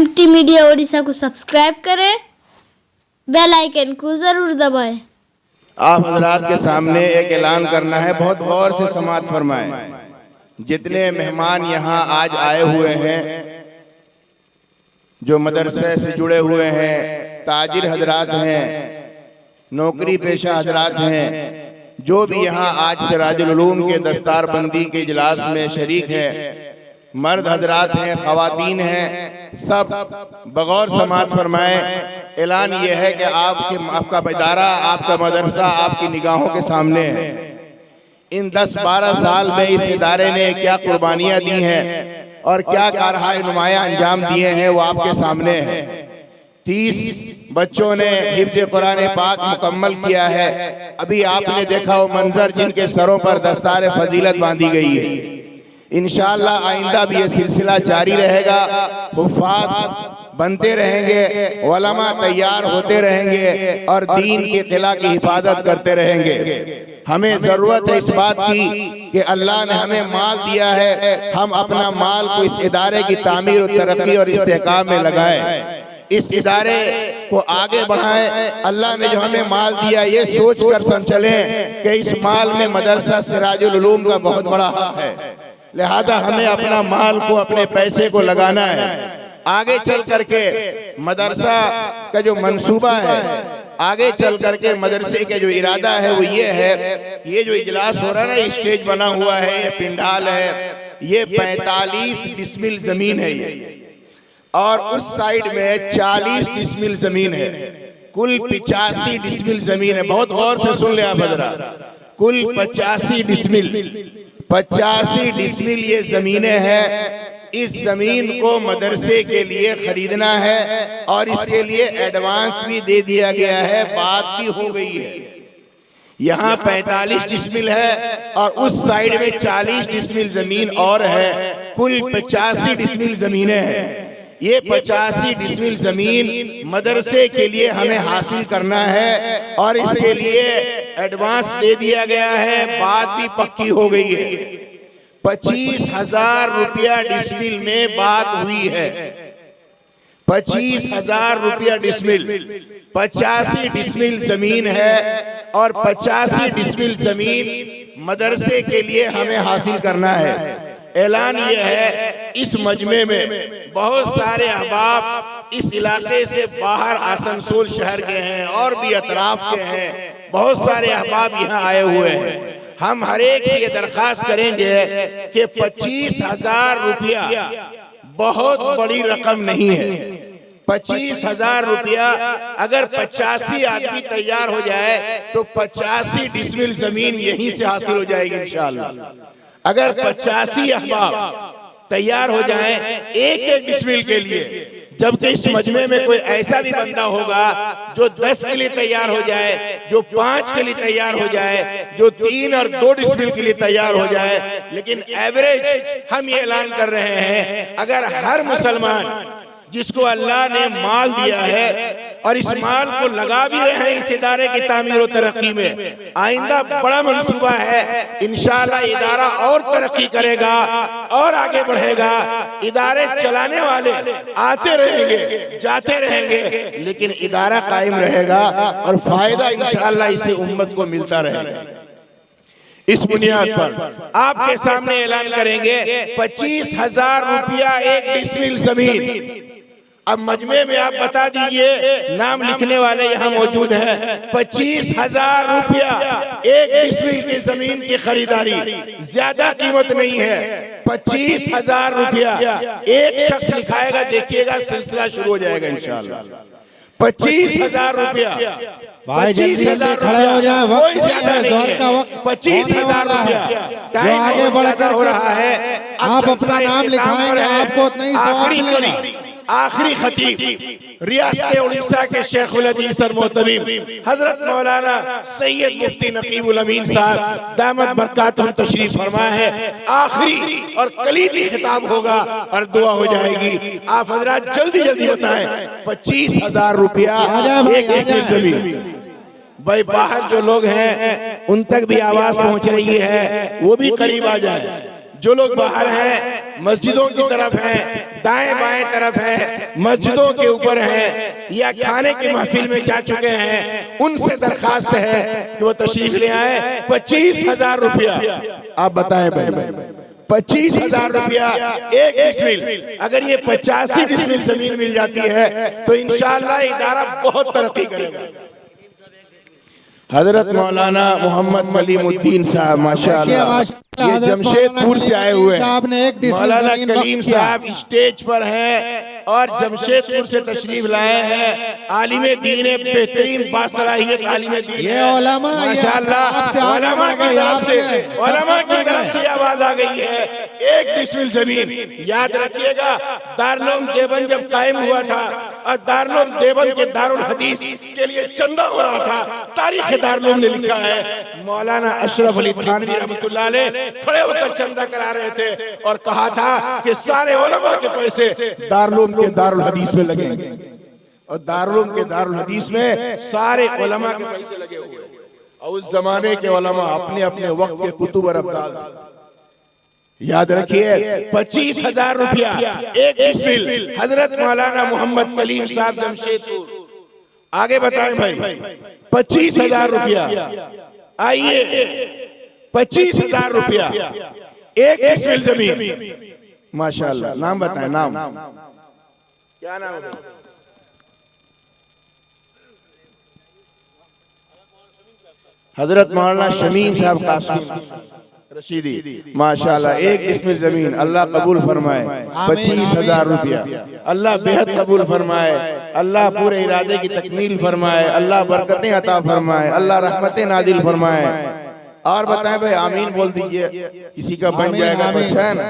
MT media Odisha को subscribe करें, bell icon को जरूर दबाएं। आप हजरात के सामने एक ऐलान करना है, बहुत गौर से समाअत फरमाएं। जितने मेहमान यहाँ आज आए हुए हैं, जो मदरसे से जुड़े हुए हैं, ताजिर हजरात हैं, नौकरी पेशा हजरात हैं, जो भी यहाँ आज सिराजुल उलूम के दस्तारबंदी के इजलास में शरीक हैं, मर्द हजरात हैं, ख़वातीन हैं, सब बगौर समाअत फरमाएं। ऐलान ये है कि आपका इदारा, आपका मदरसा आपकी निगाहों के सामने है। इन 10-12 साल में इस इदारे ने क्या कुर्बानियाँ दी हैं और क्या कारहाय नुमाया अंजाम दिए हैं, वो आपके सामने है। 30 बच्चों ने हिफ्ज़ कुरान पाक मुकम्मल किया है। अभी आपने देखा वो मंजर, जिनके सरों पर दस्तार फजीलत बांधी गई है। इंशाअल्लाह आइंदा भी ये सिलसिला जारी रहेगा। हुफ़ाज़ बनते रहेंगे, उलमा तैयार होते रहेंगे और दीन के किला की हिफाजत करते रहेंगे। हमें ज़रूरत है इस बात की कि अल्लाह ने हमें माल दिया है, हम अपना माल को इस इदारे की तामीर और तरक्की और इस्तेहकाम में लगाएं, इस इदारे को आगे बढ़ाएं। अल्लाह ने जो हमें माल दिया, ये सोच कर सब चलें कि इस माल में मदरसा सिराजुल उलूम का बहुत बड़ा हक है। लिहाजा हमें अपना माल को, अपने पैसे को लगाना है। आगे चल करके मदरसा का जो मंसूबा है, आगे चल करके मदरसे का जो इरादा है वो ये है, ये जो इजलास हो रहा है ना, स्टेज बना हुआ है, ये पिंडाल है, ये 45 डिसमिल जमीन है ये, और उस साइड में 40 डिसमिल जमीन है। कुल 85 डिसमिल जमीन है। बहुत गौर से सुन ले आप हज़रात, कुल 85 डिसमिल ये जमीनें हैं। इस जमीन को मदरसे के लिए खरीदना है और इसके लिए एडवांस भी दे दिया गया है, बात भी हो गई है। यहाँ 45 डिसमिल है और उस साइड में 40 डिसमिल जमीन और है। कुल 85 डिसमिल जमीनें हैं। ये 85 डिसमिल जमीन मदरसे के लिए हमें हासिल करना है और इसके लिए एडवांस दे दिया गया है, बात भी पक्की हो गई है। 25,000 रुपया डिसमिल में बात हुई है। 25,000 रुपया डिसमिल, 85 डिसमिल जमीन है और 85 डिसमिल जमीन मदरसे के लिए हमें हासिल करना है। ऐलान यह है, इस मजमे में बहुत सारे अहबाब इस इलाके से बाहर आसनसोल शहर के हैं और भी अतराफ के हैं, बहुत सारे अहबाब यहाँ आए हुए हैं। हम हर एक से ये दरखास्त करेंगे कि 25,000 रुपया बहुत बड़ी रकम नहीं है। 25,000 रुपया अगर 85 आदमी तैयार हो जाए तो 85 डिसमिल जमीन यहीं से हासिल हो जाएगी इंशाअल्लाह। अगर 85 अहबाब तैयार हो जाएं एक डिसमिल के लिए, जबकि इस मजमे में कोई ऐसा भी बंदा होगा जो 10 के लिए तैयार हो जाए, जो 5 के लिए तैयार हो जाए, जो 3 और 2 डिसमिल के लिए तैयार हो जाए, लेकिन एवरेज हम ये ऐलान कर रहे हैं, अगर हर मुसलमान जिसको अल्लाह ने माल दिया है और इस माल को लगा भी रहे हैं इस इदारे की तामीर और तरक्की में, आइंदा बड़ा मंसूबा है, इंशाअल्लाह इदारा और तरक्की करेगा और आगे बढ़ेगा। इदारे चलाने वाले आते रहेंगे, जाते रहेंगे, लेकिन इदारा कायम रहेगा और फायदा इंशाअल्लाह इससे उम्मत को मिलता रहेगा। इस बुनियाद पर आपके सामने ऐलान करेंगे 25,000 रुपया एक डिसमिल जमीन। अब मजमे में आप बता दीजिए, नाम लिखने वाले यहाँ मौजूद हैं। 25,000 रुपया एक डिसमिल की जमीन की खरीदारी, ज्यादा कीमत नहीं है। 25,000 रुपया एक शख्स लिखाएगा, देखिएगा सिलसिला शुरू हो जाएगा इंशाअल्लाह। 25,000 रुपया, भाई जल्दी खड़े हो जाए, वक्त का वक्त 25,000 रुपया जो आगे बढ़कर हो रहा है। आप अपना नाम लिखवाएंगे, आपको उतना ही सवाब मिलेगा। आखिरी खतीब रियासत उड़ीसा के शेखुल हदीस और मोहतमीम हजरत मौलाना सैयद मुफ्ती नकीबुल अमीन साहब दामत बरकातुहू तशरीफ फरमा है। आखिरी और कलीदी खिताब होगा और दुआ हो जाएगी। आप हजरात जल्दी जल्दी बताएं, 25,000 रुपया एक जमीन। भाई बाहर जो लोग हैं उन तक भी आवाज पहुंच रही है, वो भी करीब आ जाए। जो लोग बाहर हैं, मस्जिदों की तरफ हैं, दाएं बाएं तरफ हैं, मस्जिदों के ऊपर हैं या खाने की महफिल में जा चुके हैं, उनसे दरखास्त है कि वो तशरीफ ले आए। 25,000 रुपया। आप बताएं भाई, 25,000 रुपया एक डिसमिल। अगर ये 85 डिसमिल जमीन मिल जाती है तो इंशाअल्लाह इदारा बहुत तरक्की करेगा। हजरत मौलाना मोहम्मद कलीमुद्दीन साहब माशाअल्लाह, ये जमशेदपुर से आए हुए हैं। मौलाना कलीम साहब स्टेज पर हैं और जमशेदपुर से तशरीफ लाए हैं। आलिम दीन, बेहतरीन बासलाहियत आलिम दीन, ये उलमा माशाअल्लाह, उलमा की तरफ से आवाज आ गई है। एक डिसमिल जमीन, याद रखिएगा, दारुल देवबंद जब कायम हुआ था और दारुल देवबंद के दारुल हदीस के लिए चंदा हो रहा था, तारीख दारुल ने लिखा है मौलाना अशरफ अली थानवी रहमतुल्लाह अलैह खड़े होकर चंदा करा रहे थे और कहा था कि सारे उलमा के पैसे दारुल के दारुल हदीस में लगेंगे। और दारुल के दारुल हदीस में सारे उलमा के पैसे लगे हुए। और उस जमाने के उलमा अपने अपने वक्त के कुतुब और अब्दाल, याद रखिए 25,000 रुपया एक डिसमिल। हजरत मौलाना मोहम्मद कलीम साहब जमशेदपुर। आगे बताएं भाई, 25,000 रुपया। आइए, 25,000 रुपया एक डिसमिल जमीन, माशाअल्लाह। नाम बताएं, नाम क्या नाम है? हजरत मौलाना शमीम साहब कासिम रशीदी माशाअल्लाह। एक डिसमिल जमीन, अल्लाह कबूल फरमाए। 25,000 रुपया, अल्लाह बेहद कबूल फरमाए। अल्लाह पूरे इरादे की तकमील फरमाए। अल्लाह बरकतें अता फरमाए। अल्लाह रहमतें नादिल फरमाए। और बताएं भाई, आमीन बोल दीजिए, किसी का बन जाएगा तो अच्छा है ना।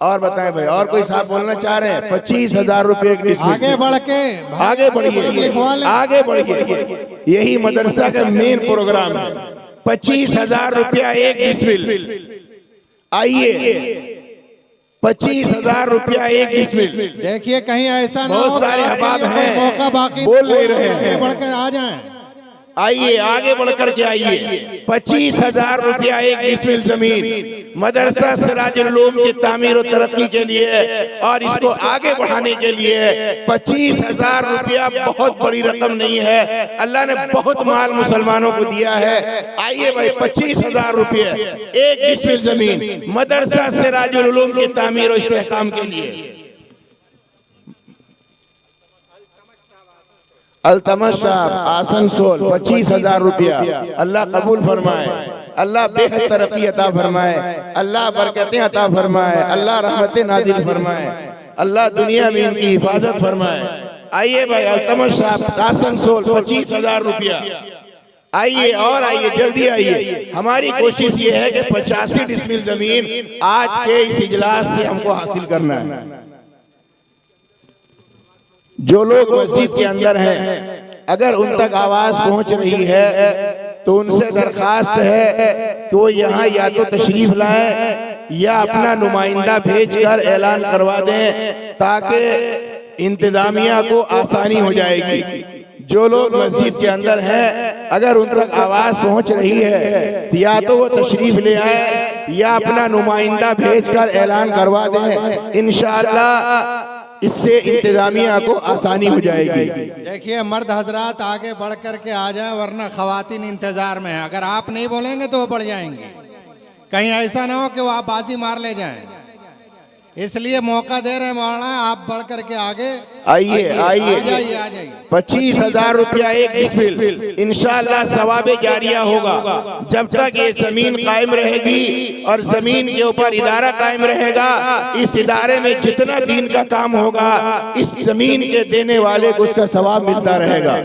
और बताएं भाई, और कोई साहब बोलना चाह रहे हैं? 25,000 रुपए एक डिसमिल। आगे बढ़ के आगे बढ़िए, आगे बढ़िए। यही मदरसा का मेन प्रोग्राम है। 25,000 रुपया एक डिसमिल। आइए, 25,000 रुपया एक डिसमिल। देखिए कहीं ऐसा ना हो, बहुत सारे अहबाब हैं, मौका बाकी बोल नहीं रहे हैं। आगे बढ़ कर आ जाएं। आइए, आगे बढ़कर के आइए। 25,000 रुपया एक डिसमिल जमीन मदरसा सिराजुल उलूम की तामीर और तरक्की के लिए और इसको आगे बढ़ाने के लिए। 25,000 रुपया बहुत बड़ी रकम नहीं है, अल्लाह ने बहुत माल मुसलमानों को दिया है। आइए भाई, 25,000 रुपये एक डिसमिल जमीन मदरसा सिराजुल उलूम की तामीर और इस्तेहकाम के लिए। अल्तमश साहब आसनसोल, 25,000 रुपया। अल्लाह कबूल फरमाए। अल्लाह बेहद तरक्की अता फरमाए। अल्लाह बरकतें अता फरमाए। अल्लाह रहमतें नादिल फरमाए। अल्लाह दुनिया में इनकी हिफाजत फरमाए। आइए भाई, अल्तमश साहब आसनसोल, 25,000 रुपया। आइए और आइए, जल्दी आइए। हमारी कोशिश ये है कि 85 डिसमिल जमीन आज के इस इजलास से हमको हासिल करना है। जो लोग मस्जिद के अंदर हैं, अगर उन तक आवाज पहुंच रही है तो उनसे दरखास्त है कि वो यहाँ या तो तशरीफ लाएं या अपना नुमाइंदा भेजकर ऐलान करवा दें ताकि इंतजामिया को आसानी हो जाएगी। जो लोग मस्जिद के अंदर हैं, अगर उन तक आवाज पहुंच रही है तो या तो वो तशरीफ ले आए या अपना नुमाइंदा भेजकर ऐलान करवा दें। इंशाअल्लाह इससे इंतजामिया को आसानी हो जाएगी। देखिए मर्द हजरात आगे बढ़ कर के आ जाएं, वरना खवातीन इंतजार में है। अगर आप नहीं बोलेंगे तो वो बढ़ जाएंगे। कहीं ऐसा ना हो कि वो आप बाजी मार ले जाएं, इसलिए मौका दे रहे हैं मौलाना, आप बढ़ करके आगे आइए। आइए, 25,000 रुपया एक डिसमिल। इंशाअल्लाह सवाबे जारिया होगा। जब तक ये जमीन कायम रहेगी और जमीन के ऊपर इदारा कायम रहेगा, इस इदारे में जितना दीन का काम होगा इस जमीन के देने वाले को उसका सवाब मिलता रहेगा।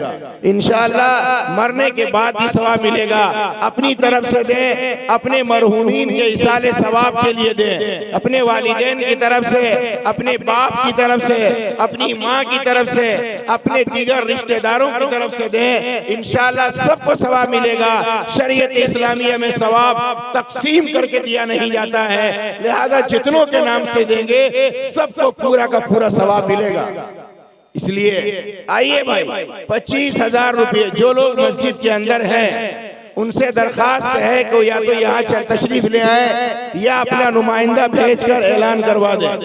इंशाअल्लाह मरने के बाद भी सवाब मिलेगा। अपनी तरफ से दें, अपने मरहूमीन के इसाले सवाब के लिए दें, अपने वालिदैन की तरफ से, अपने बाप की तरफ से, अपनी माँ की तरफ से, अपने दीगर रिश्तेदारों की तरफ से दें। इंशाअल्लाह सबको सवाब मिलेगा। शरीयत इस्लामिया में सवाब तकसीम करके दिया नहीं जाता है, लिहाजा जितनों के नाम से देंगे सबको पूरा का पूरा सवाब मिलेगा। इसलिए आइए भाई, 25,000 रुपये जो लोग मस्जिद के अंदर हैं उनसे दरखास्त है कि या तो यहाँ तशरीफ ले आए या अपना नुमाइंदा भेजकर ऐलान करवा दें।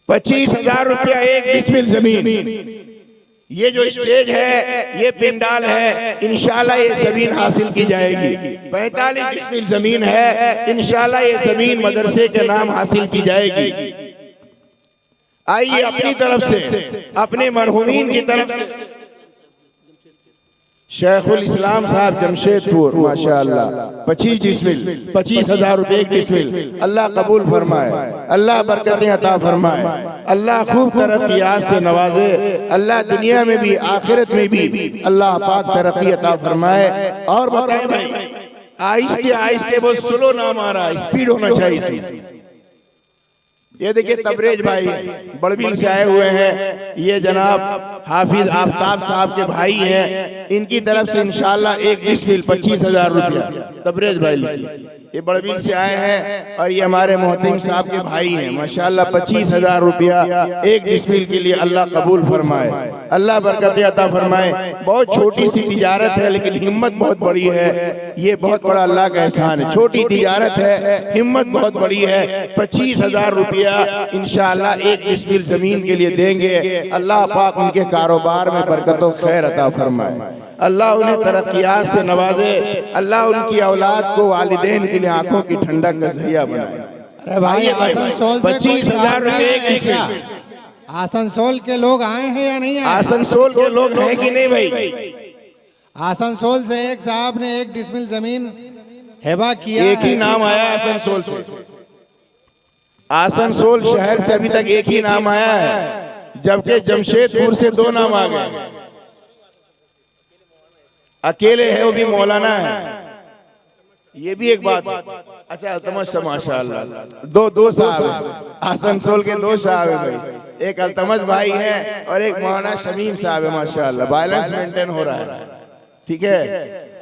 25,000 रुपया एक डिसमिल जमीन। ये जो स्टेज है, ये पिंडाल है, इंशाल्लाह ये जमीन हासिल की जाएगी। 45 डिसमिल जमीन है, इंशाल्लाह ये जमीन मदरसे के नाम हासिल की जाएगी। आइए अपनी तरफ से, अपने मरहूमीन की तरफ से शेखुल इस्लाम साहब जमशेदपुर माशाअल्लाह 25 डिसमिल 25,000 रुपए एक डिसमिल। अल्लाह कबूल फरमाए, अल्लाह बरकतें अता फरमाए, अल्लाह खूब तरक्कियात से नवाजे, अल्लाह दुनिया में भी आखिरत में भी अल्लाह पाक तरक्की अता फरमाए। और बताएं भाई, आहिस्ते आहिस्ते वो स्लो ना मारा, स्पीड होना चाहिए। ये देखिए तबरेज भाई बड़बिल से आए हुए हैं, ये जनाब हाफिज आफ्ताब साहब के भाई हैं, इनकी तरफ से इंशाल्लाह एक डिसमिल 25,000 रुपया तबरेज भाई, ये बड़बिल से आए हैं और ये हमारे मोहतरम साहब के भाई हैं माशाल्लाह। 25,000 रुपया एक डिसमिल के लिए अल्लाह कबूल फरमाए, अल्लाह बरकत अता फरमाए। बहुत छोटी सी तिजारत है लेकिन हिम्मत बहुत बड़ी है, ये बहुत बड़ा अल्लाह का एहसान है। छोटी तिजारत है, हिम्मत बहुत बड़ी है। 25,000 रुपया इंशाअल्लाह एक डिसमिल जमीन के लिए देंगे। अल्लाह पाक उनके कारोबार में बरकत और खैर अता फरमाए, अल्लाह उन्हें तरक्कियात से नवाजे, अल्लाह उनकी औलाद को वालिदैन के लिए आंखों की ठंडक का जरिया बनाए। अरे भाई आसनसोल से 25,000 रुपए। आसनसोल के लोग आए हैं या नहीं आए? आसनसोल के लोग हैं कि नहीं भाई? आसनसोल से एक साहब ने एक डिसमिल जमीन हेबा किया। एक ही नाम आया आसनसोल से, आसनसोल शहर से अभी तक एक ही नाम आया है, जबकि जमशेदपुर से 2 नाम आ गए। अकेले है वो भी मौलाना है, ये भी एक बात। अच्छा अल्तमश माशाअल्लाह दो साहब है, आसनसोल के 2 साहब है भाई, एक अल्तमश भाई है और एक मौलाना शमीम साहब है माशाअल्लाह। बैलेंस मेंटेन हो रहा है, ठीक है।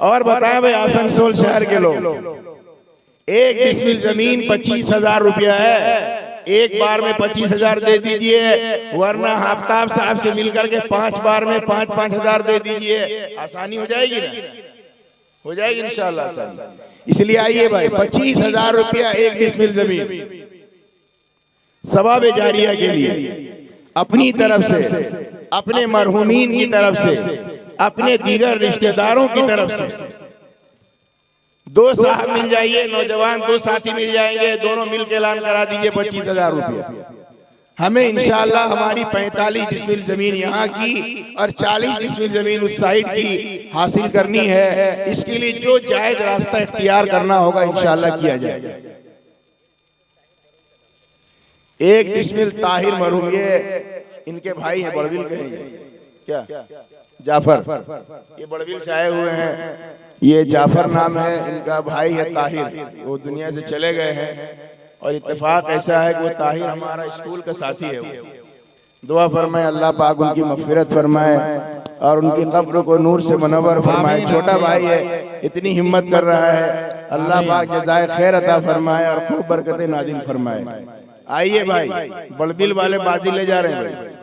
और बताएं भाई आसनसोल शहर के लोग, एक डिसमिल जमीन 25,000 रुपया है, एक बार में 25,000 दे दीजिए, वरना आफ्ताब साहब से मिलकर के 5 बार में 5-5 हजार दे दीजिए, आसानी हो जाएगी ना? हो जाएगी इंशाअल्लाह। इसलिए आइए भाई 25,000 रुपया एक डिसमिल जमीन सवाब जारिया के लिए अपनी तरफ से, अपने मरहूमीन की तरफ से, अपने दीगर रिश्तेदारों की तरफ से 2 साहब मिल जाइए, नौजवान 2 साथी मिल जाएंगे, दोनों मिलकर ऐलान करा दीजिए 25,000 रुपया। हमें इंशाअल्लाह हमारी 45 डिसमिल जमीन यहाँ की और 40 डिसमिल जमीन उस साइड की हासिल करनी है। इसके लिए जो जायज रास्ता इख्तियार करना होगा इंशाअल्लाह किया जाएगा। एक डिसमिल ताहिर मरहूम, ये इनके भाई हैं, बड़बिल के क्या जाफर, ये बड़बिल से आए हुए हैं, ये जाफर नाम है, इनका भाई है ताहिर, वो दुनिया से चले गए हैं और इत्तेफाक ऐसा है कि वो ताहिर हमारा स्कूल का साथी है। दुआ फरमाए अल्लाह पाक उनकी मग़फ़िरत फरमाए और उनकी कब्र को नूर से मुनव्वर फरमाए। छोटा भाई है, इतनी हिम्मत कर रहा है, अल्लाह पाक जज़ाए खैर अता फरमाए और खूब बरकतें नाज़िल फरमाए। आइए भाई बड़बिल वाले बाजी ले जा रहे हैं।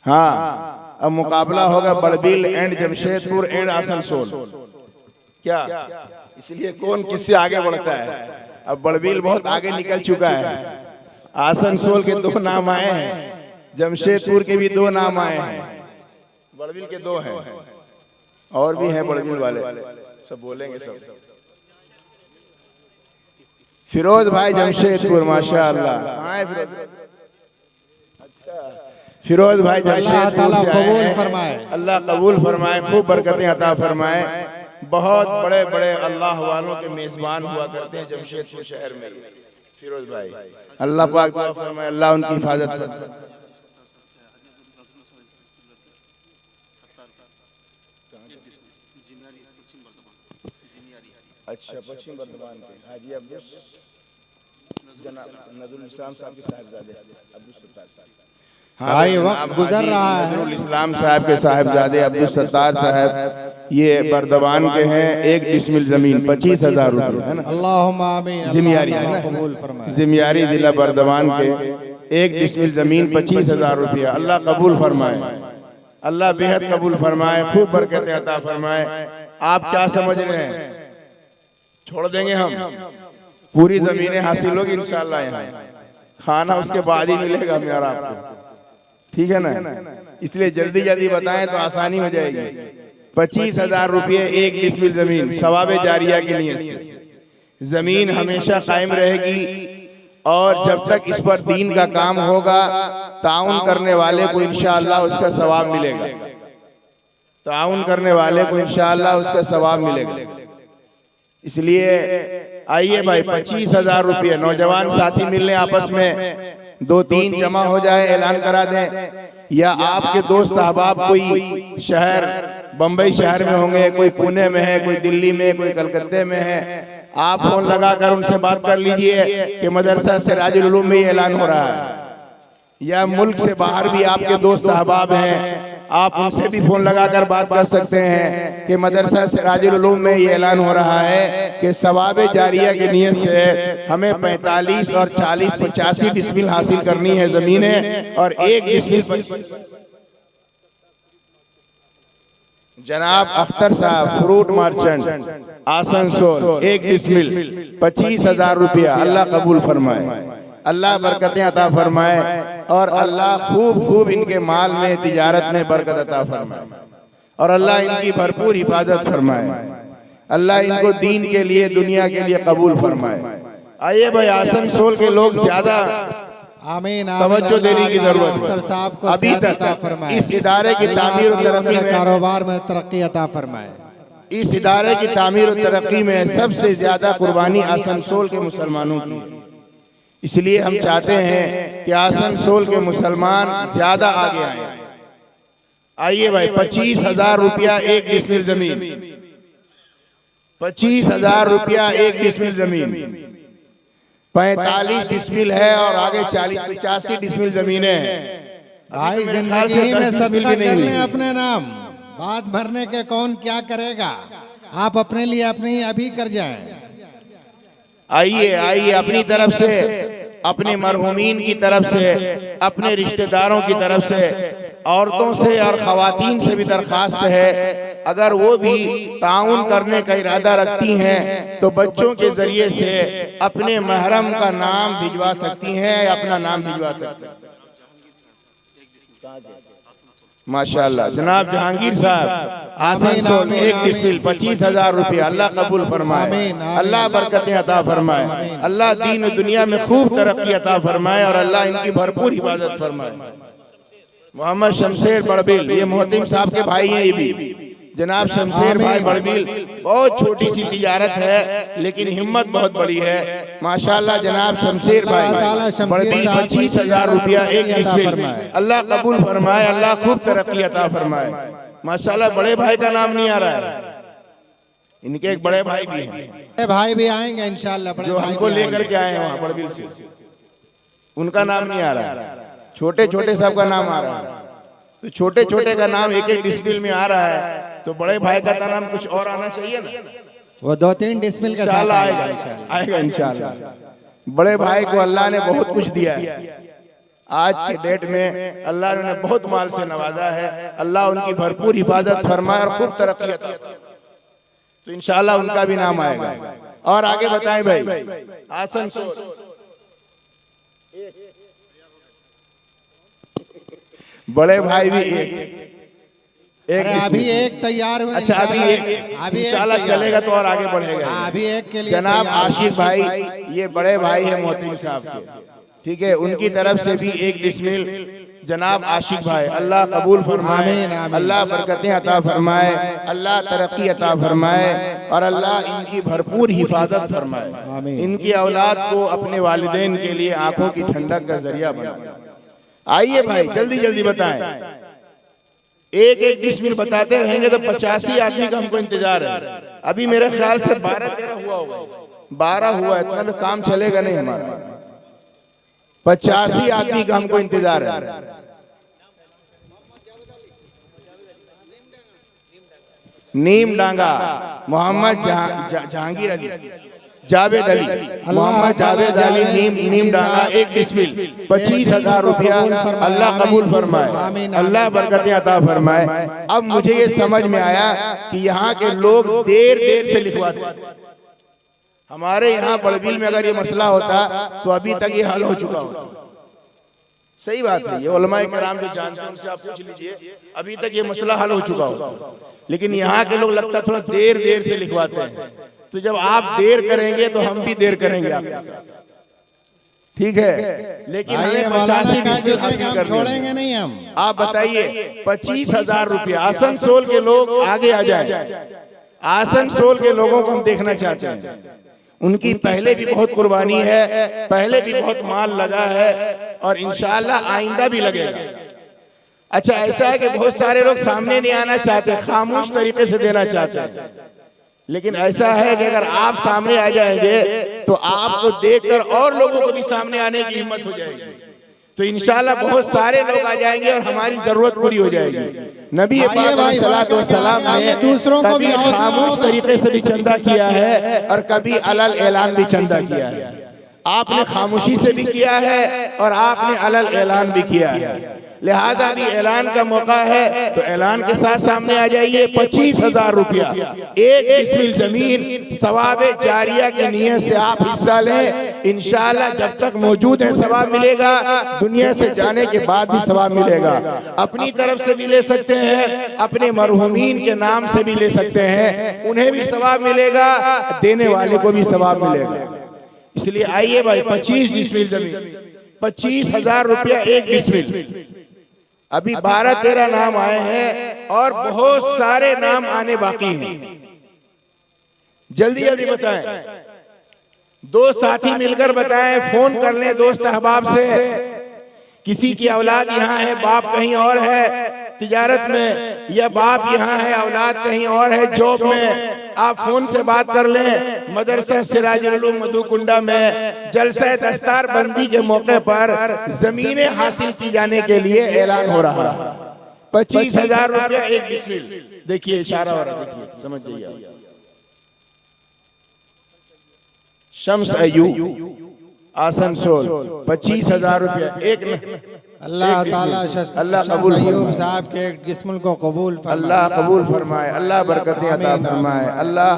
हाँ, अब मुकाबला होगा बड़बिल एंड जमशेदपुर एंड आसनसोल, क्या? इसलिए कौन किससे आगे बढ़ता है। अब बड़बिल बहुत आगे निकल चुका है, आसनसोल के 2 नाम आए हैं, जमशेदपुर के भी 2 नाम आए हैं, बड़बिल के 2 हैं और भी हैं बड़बिल वाले, सब बोलेंगे सब। फिरोज भाई जमशेदपुर माशाअल्लाह, फिरोज भाई जमशेदपुर से कबूल फरमाए, अल्लाह कबूल फरमाए, खूब बरकतें अता फरमाए। बहुत बड़े बड़े अल्लाह वालों के मेजबान हुआ करते हैं जमशेदपुर शहर में फिरोज भाई, अल्लाह पाक दुआ फरमाए, अल्लाह उनकी हिफाजत करे। अच्छा पश्चिम बर्दवान के हाजी अब्दुल जनाब नजरुल इस्लाम साहब के साहिबजादे अब्दुल सत्तार साहब। भाई वक्त गुजर रहा है। नजरुल इस्लाम साहब के साहिबजादे अब्दुल सत्तार साहब ये बर्दवान के हैं। एक डिसमिल जमीन 25,000 रुपये है ना, अल्लाहुम्मा आमीन, जिम्मेदारी है ना, जिम्मेदारी जिला बर्दवान के एक डिसमिल जमीन 25,000 रुपया, अल्लाह कबूल फरमाए। अल्लाह बेहद कबूल फरमाए, खूब बरकत अता फरमाए। आप क्या समझ रहे हैं, छोड़ देंगे हम? पूरी जमीनें हासिल होगी इंशाल्लाह, यहाँ खाना उसके बाद ही मिलेगा मेरा आपको, ठीक है ना? इसलिए जल्दी जल्दी बताएं तो आसानी हो जाएगी। 25,000 रुपये एक डिसमिल जमीन सवाबे जारिया की नीयत से। जमीन हमेशा कायम रहेगी और जब तक इस पर दीन का काम होगा, ताउन करने वाले को इंशाअल्लाह उसका सवाब मिलेगा। ताउन करने वाले को इंशाअल्लाह उसका सवाब मिलेगा। इसलिए आइए भाई, 25,000 रुपये नौजवान साथी मिलने आपस में 2-3 जमा हो जाए, ऐलान करा दें, या आपके दोस्त अहबाब कोई शहर बम्बई शहर में होंगे, कोई पुणे में है, कोई दिल्ली में, कोई कलकत्ते में है, आप फोन लगाकर उनसे बात कर लीजिए कि मदरसा सिराजुल उलूम में ऐलान हो रहा है। या मुल्क से बाहर भी आपके दोस्त अहबाब हैं, आप उनसे भी फोन लगाकर बात कर सकते हैं कि मदरसा सिराजुल उलूम में ये ऐलान हो रहा है कि सवाबे जारिया की नीयत से हमें 45 और 40 85 डिसमिल हासिल करनी है जमीनें, और एक डिसमिल जनाब अख्तर साहब फ्रूट मर्चेंट आसनसोल, एक डिसमिल 25,000 रुपया। अल्लाह कबूल फरमाए, अल्लाह बरकतें अता फरमाए, और अल्लाह खूब खूब इनके माल में तिजारत में बरकत अता फरमाए, और अल्लाह इनकी भरपूर हिफाजत फरमाए। अल्लाह इनको दीन के लिए दुनिया के लिए कबूल फरमाए। आइए भाई, आसनसोल के लोग ज्यादा आमीन, तवज्जो देने की जरूरत अख्तर है। साहब को अभी तक इस इदारे की तामीर और तरक्की में, कारोबार में तरक्की अता फरमाए। इस इदारे की तामीर और तरक्की में सबसे ज्यादा कुर्बानी आसनसोल के मुसलमानों की है। इसलिए हम चाहते हैं कि आसनसोल के मुसलमान ज्यादा आगे आए। आइए भाई, 25,000 रुपया एक डिसमिल जमीन, 25,000 रुपया एक डिसमिल जमीन, 45 डिसमिल है और आगे 40-85 डिसमिल जमीनें हैं। भाई जिंदगी में सदका कर लें अपने नाम, बात भरने के कौन क्या करेगा, आप अपने लिए अपने ही अभी कर जाएं। आइए आइए, अपनी तरफ से, अपने मरहुमीन की तरफ से, अपने रिश्तेदारों की तरफ से, औरतों से और खवातीन से भी दरखास्त है, अगर वो भी ताउन करने का इरादा रखती हैं तो बच्चों के जरिए से अपने महरम का नाम भिजवा सकती हैं, अपना नाम भिजवा सकती हैं। माशाअल्लाह। जनाब जहांगीर साहब आसनसोल, एक डिसमिल 25,000 रुपया। अल्लाह कबूल फरमाए, अल्लाह बरकतें अता फरमाए, अल्लाह दीन दुनिया में खूब तरक्की अता फरमाए, और अल्लाह इनकी भरपूर हिफाजत फरमाए। मोहम्मद शमशेर बड़बिल, ये मोहतिम साहब के भाई हैं, ये भी जनाब शमशेर भाई बड़बिल। बहुत छोटी सी तिजारत है लेकिन हिम्मत बहुत बड़ी है, माशाअल्लाह। जनाब शमशेर भाई बड़बिल, 25,000 रुपया एक डिसमिल। अल्लाह कबूल फरमाए, अल्लाह खूब तरक्की अता फरमाए, माशाअल्लाह। बड़े भाई का नाम नहीं आ रहा है, इनके एक बड़े भाई भी हैं, भाई भी आएंगे इंशाअल्लाह, जो हमको लेकर के आए हैं वहाँ बड़बिल से, उनका नाम नहीं आ रहा है। छोटे छोटे सब का नाम आ रहा है, तो छोटे छोटे का नाम एक एक डिसमिल में आ रहा है, तो बड़े भाई का नाम कुछ और आना चाहिए ना। वो 2-3 डिसमिल का साथ आएगा इंशाल्लाह। बड़े भाई को अल्लाह ने बहुत कुछ दिया है, आज के डेट में अल्लाह ने बहुत माल से नवाजा है। अल्लाह उनकी भरपूर हिफाजत फरमाए और खूब तरक्की अता फरमाए, तो इंशाल्लाह उनका भी नाम आएगा। और आगे बताएं भाई, आसनसोल बड़े भाई भी एक अभी एक तैयार हुए। अच्छा, अभी इंशाल्लाह चलेगा तो और आगे बढ़ेगा। अभी एक के लिए जनाब आशिक भाई, ये बड़े भाई है मोहतिम साहब के, ठीक है, उनकी तरफ से भी एक डिसमिल जनाब आशिक भाई। अल्लाह कबूल फरमाए, अल्लाह बरकतें अता फरमाए, अल्लाह तरक्की अता फरमाए, और अल्लाह इनकी भरपूर हिफाजत फरमाए, इनकी औलाद को अपने वालिदैन के लिए आंखों की ठंडक का जरिया बनाए। आइए भाई, जल्दी जल्दी बताएं, एक एक डिसमिल बताते रहेंगे तो 85 आदमी का हमको इंतजार है। अभी मेरे ख्याल से 12-13 हुआ होगा, 12 हुआ, इतना तो काम चलेगा नहीं हमारा। 85 आदमी का हमको इंतजार है। नीम डांगा मोहम्मद जहांगीर अली, जावेद अली, मोहम्मद जावेद अली नीम डांगा, एक डिसमिल, 25,000 रुपया। अल्लाह कबूल फरमाए, अल्लाह बरकतें अता फरमाए। अब मुझे ये समझ में आया कि यहाँ के लोग देर से लिखवाते हैं। हमारे यहाँ बड़बिल में अगर ये मसला होता तो अभी तक ये हल हो चुका होता। सही बात है, ये उलमाए किराम जो जानते हैं उनसे आप पूछ लीजिए, अभी तक ये मसला हल हो चुका होता। लेकिन यहाँ के लोग लगता थोड़ा देर से लिखवाते हैं। तो जब आप देर करेंगे तो हम भी देर करेंगे आपके साथ, ठीक है। लेकिन हमें 85 डिसमिल हासिल करनी, छोड़ेंगे नहीं हम। आप बताइए 25,000 रुपया। आसनसोल के लोग आगे आ जाए, आसनसोल के लोगों को हम देखना चाहते हैं। उनकी पहले भी बहुत कुर्बानी है, पहले भी बहुत माल लगा है और इंशाअल्लाह आइंदा भी लगेगा। अच्छा, ऐसा है कि बहुत सारे लोग सामने नहीं आना चाहते, खामोश तरीके से देना चाहते हैं। लेकिन ऐसा है कि अगर आप सामने आ जाएंगे तो आपको देखकर और लोगों को भी सामने आने की हिम्मत हो जाएगी। तो इंशाअल्लाह बहुत सारे लोग आ जाएंगे और हमारी जरूरत पूरी हो जाएगी। नबी पाक सल्लल्लाहु अलैहि वसल्लम ने दूसरों को भी खामोश तरीके से भी चंदा किया है और कभी अलल ऐलान भी चंदा किया है। आपने खामोशी से भी किया है और आपने अलल ऐलान भी किया है। लिहाजा भी ऐलान का मौका है तो ऐलान के साथ सामने आ जाइए। 25,000 रुपया, एक डिसमिल जमीन, सवाब जारिया की नीयत से आप हिस्सा लें। इंशाअल्लाह जब तक मौजूद है सवाब मिलेगा, दुनिया से जाने के बाद भी सवाब मिलेगा। अपनी तरफ से भी ले सकते हैं, अपने मरहूमीन के नाम से भी ले सकते हैं, उन्हें भी सवाब मिलेगा, देने वाले को भी सवाब मिलेगा। इसलिए आइए भाई, 25 डिसमिल जमीन, 25,000 रुपया एक डिसमिल। अभी 12-13 नाम आए हैं और बहुत सारे नाम आने बाकी हैं। जल्दी जल्दी बताएं, 2 साथी मिलकर बताएं, फोन कर लें दोस्त अहबाब से। किसी की औलाद यहाँ है, बाप कहीं और है तिजारत में, या बाप यहाँ है, औलाद कहीं और है जॉब में, आप फोन से बात कर लें। मदरसा सिराजुल उलूम मधुकुंडा में जलसा दस्तार बंदी के मौके पर जमीनें हासिल की जाने के लिए ऐलान हो रहा है। 25,000 रुपया एक डिसमिल। देखिए इशारा हो रहा है, देखिए समझ जाइए। शम्स अय्यूब आसनसोल, 25,000 रुपया एक। अल्लाह ताला अल्लाह कबूल अय्यूब साहब के एक डिसमिल को कबूल फरमाए, अल्लाह कबूल फरमाए, अल्लाह बरकतें अता फरमाए, अल्लाह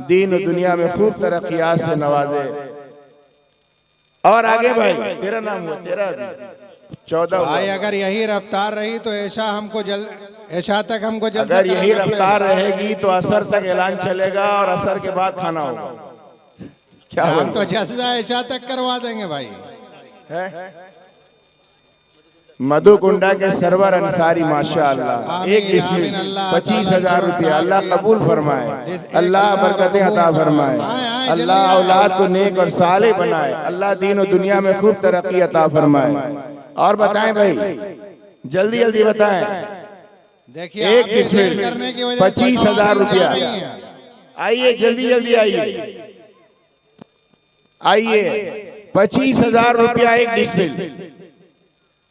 दीन और दुनिया में खूब तरक्कियात से नवाजे। और आगे भाई, तेरा नाम हुआ, तेरा 14 भाई। अगर यही रफ्तार रही तो ऐशा तक हमको अगर यही रफ्तार रहेगी तो असर तक ऐलान चलेगा और असर के बाद खाना होगा। क्या हम तो जलसा ऐशा तक करवा देंगे भाई। मधुकुंडा के सरवर अंसारी माशाअल्लाह, एक डिसमिल, 25,000 रुपया। अल्लाह कबूल फरमाए, अल्लाह बरकतें अता फरमाए, अल्लाह औलाद को नेक और साले बनाए, अल्लाह दीन और दुनिया में खूब तरक्की अता फरमाए। और बताएं भाई, जल्दी जल्दी बताएं। देखिए एक डिसमिल, 25,000 रुपया। आइए जल्दी जल्दी आइए, आइए 25,000 रुपया एक डिसमिल।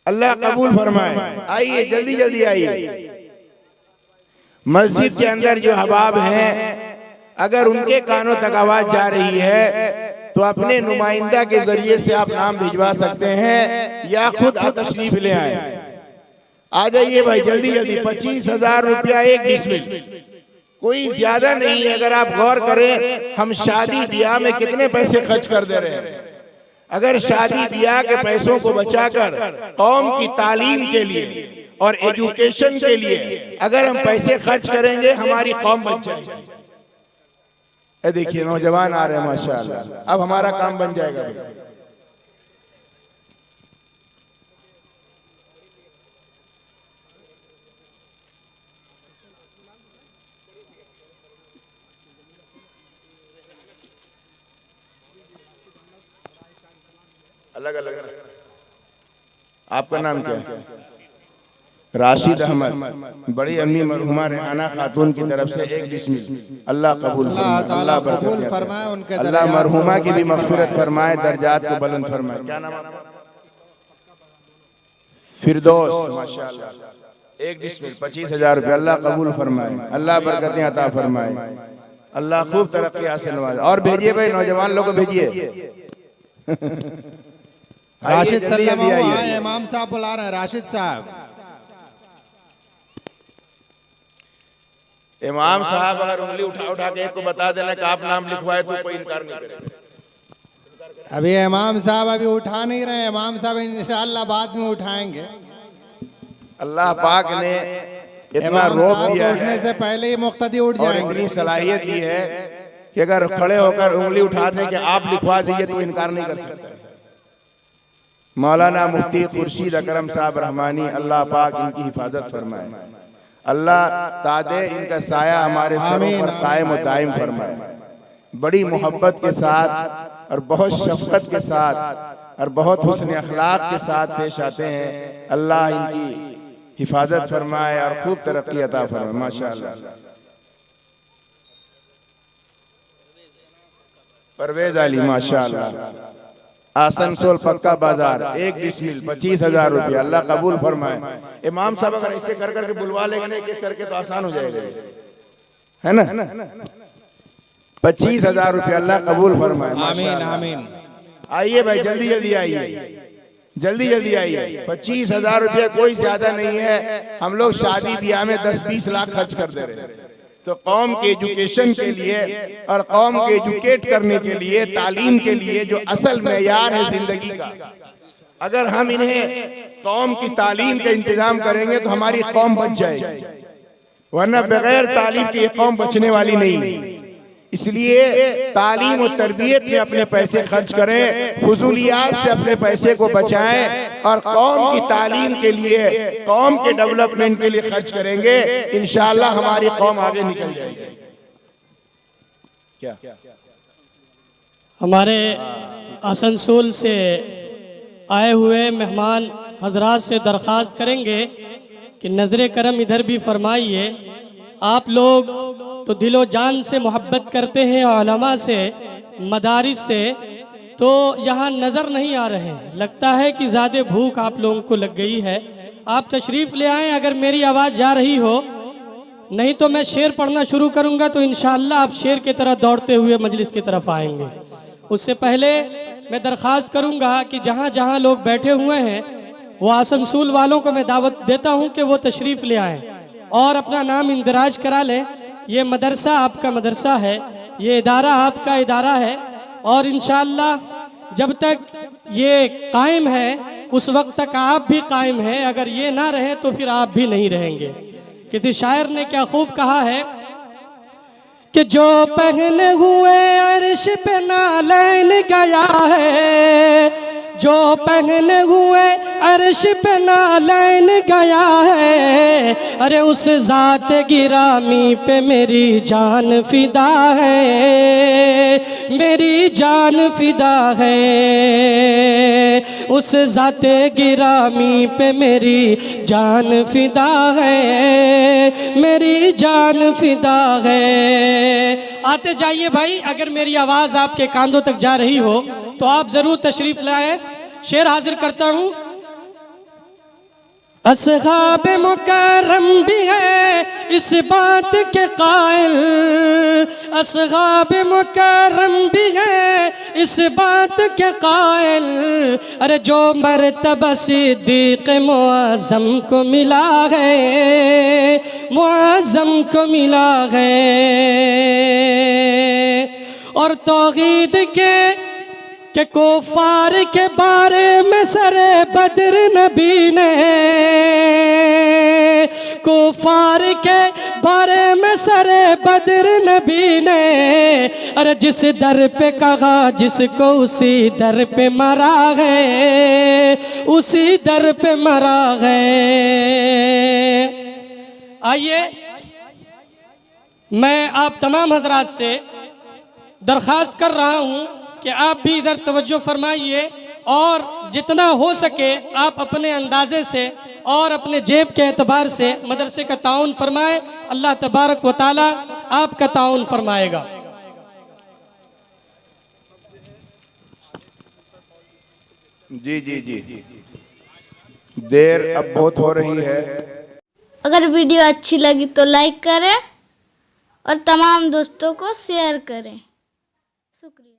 अल्लाह कबूल फरमाए, आइए जल्दी जल्दी आइए। मस्जिद के अंदर जो हबाब हैं, अगर उनके कानों तक आवाज जा रही है तो अपने नुमाइंदा के जरिए से आप नाम भिजवा सकते हैं या खुद तशरीफ ले आए। आ जाइए भाई जल्दी जल्दी। 25,000 रुपया एक डिसमिल, कोई ज्यादा नहीं है। अगर आप गौर करें, हम शादी ब्याह में कितने पैसे खर्च कर दे रहे हैं। अगर शादी ब्याह के पैसों को बचाकर कौम की तालीम के लिए और एजुकेशन के लिए अगर हम पैसे खर्च करेंगे, हमारी कौम बन जाएगी। देखिए नौजवान आ रहे हैं माशाअल्लाह, अब हमारा काम बन जाएगा। अलग अलग। आपका नाम क्या है? राशिद अहमद। बड़ी अम्मी मरहुमा रेहाना खातून की तरफ से एक डिसमिल। अल्लाह कबूल फरमाए, अल्लाह कबूल फरमाए, उनके अल्लाह मरहुमा की भी मग़फ़िरत फरमाए, दर्जात को बुलंद फरमाए। क्या नाम है? फिरदौस माशाअल्लाह, एक डिसमिल, 25,000 रुपये। अल्लाह कबूल फरमाए, अल्लाह बरकतें अता फरमाए, अल्लाह खूब तरक्की हासिल नवाजे। और भेजिए भाई, नौजवान लोग को भेजिए। राशिद जल्दी सल्लम जल्दी आइए। आए, इमाम साहब बुला रहे हैं। राशिद साहब, इमाम साहब अगर उंगली उठा उठा के एक को बता देना कि आप नाम लिखवाए तो कोई इनकार नहीं करेगा। अभी इमाम साहब अभी उठा नहीं रहे। इमाम साहब इंशाअल्लाह बाद में उठाएंगे। अल्लाह पाक ने इतना इमाम रोक साहब दिया को उठने है से पहले ही मुक्तदी उठ और जाएंगे। इतनी सलाहियत दी है कि अगर खड़े होकर उंगली उठा दें कि आप लिखवा दीजिए तो इनकार नहीं कर सकते। मौलाना मुफ्ती खुर्शीद अकरम साहब रहमानी, अल्लाह पाक इनकी हिफाजत फरमाए। अल्लाह तादे इनका साया हमारे सरों पर कायम और दायम फरमाए। बड़ी मोहब्बत के साथ और बहुत शफकत के साथ और बहुत हुस्न अखलाक के साथ पेश आते हैं। अल्लाह इनकी हिफाजत फरमाए और खूब तरक्की अता फरमाए। माशाअल्लाह। परवेज अली माशाअल्लाह, आसनसोल पक्का बाजार, 1 डिसमिल 25,000 रुपया। अल्लाह कबूल फरमाए। इमाम साहब अगर ऐसे कर करके बुलवा लेंगे ना एक करके तो आसान हो जाएगा, है ना। 25,000 रुपया अल्लाह कबूल फरमाए। आमीन आमीन। आइए भाई, जल्दी जल्दी आइए, जल्दी जल्दी आइए। 25,000 रुपया कोई ज्यादा नहीं है। हम लोग शादी ब्याह में 10-20 लाख खर्च कर दे रहे हैं। तो कौम के एजुकेशन के लिए और कौम के एजुकेट करने के लिए, तालीम के लिए जो असल मेयार है जिंदगी का, अगर हम इन्हें कौम की तालीम का इंतजाम करेंगे तो हमारी कौम बच जाएगी, वरना बगैर तालीम की ये कौम बचने वाली नहीं। इसलिए तालीम और तरबियत में अपने पैसे खर्च करें, फुजूलियात से अपने पैसे को बचाएं और कौम की तालीम के लिए, कौम के डेवलपमेंट के लिए खर्च करेंगे, इंशाअल्लाह हमारी कौम आगे निकल जाएगी। क्या हमारे आसनसोल से आए हुए मेहमान हजरात से दरख्वास्त करेंगे कि नज़र करम इधर भी फरमाइए। आप लोग तो दिलो जान से मोहब्बत करते हैं उलमा से, मदारिस से, तो यहाँ नज़र नहीं आ रहे हैं। लगता है कि ज़्यादा भूख आप लोगों को लग गई है। आप तशरीफ़ ले आएँ अगर मेरी आवाज़ जा रही हो, नहीं तो मैं शेर पढ़ना शुरू करूँगा तो इंशाअल्लाह आप शेर की तरह दौड़ते हुए मजलिस की तरफ आएंगे। उससे पहले मैं दरख्वास्त करूँगा कि जहाँ जहाँ लोग बैठे हुए हैं वो आसनसोल वालों को मैं दावत देता हूँ कि वो तशरीफ़ ले आएँ और अपना नाम इंदराज करा लें। ये मदरसा आपका मदरसा है, ये इदारा आपका इदारा है और इंशाअल्लाह जब तक ये कायम है उस वक्त तक आप भी कायम हैं। अगर ये ना रहे तो फिर आप भी नहीं रहेंगे। किसी शायर ने क्या खूब कहा है कि जो पहने हुए अर्श पे नालैन गया है, जो पहने हुए अर्श पे नालैन गया है, अरे उस ज़ात गिरामी पे मेरी जान फिदा है, मेरी जान फिदा है। उस ज़ात गिरामी पे मेरी जान फिदा है, मेरी जान फिदा है। आते जाइए भाई, अगर मेरी आवाज़ आपके कानों तक जा रही हो तो आप ज़रूर तशरीफ़ लाएं। शेर हाजिर करता हूँ। असहाब मुकर्रम भी है इस बात के कायल, असहाब मुकर्रम भी है इस बात के कायल, अरे जो मर्तबा सिद्दीक़ मुअज़्ज़म को मिला है, मुअज़्ज़म को मिला है। और तौहीद के कुफार के बारे में सरे बद्र नबी ने, कुफार के बारे में सरे बद्र नबी ने, अरे जिस दर पे कहा जिसको उसी दर पे मरा है, उसी दर पे मरा है। आइए मैं आप तमाम हजरात से दरख्वास्त कर रहा हूँ कि आप भी इधर तवज्जो फरमाइए और जितना हो सके आप अपने अंदाजे से और अपने जेब के एतबार से मदरसे का ताउन फरमाए। अल्लाह तबारक व ताला आपका ताउन फरमाएगा। जी जी जी, देर अब बहुत हो रही है। अगर वीडियो अच्छी लगी तो लाइक करें और तमाम दोस्तों को शेयर करें। शुक्रिया।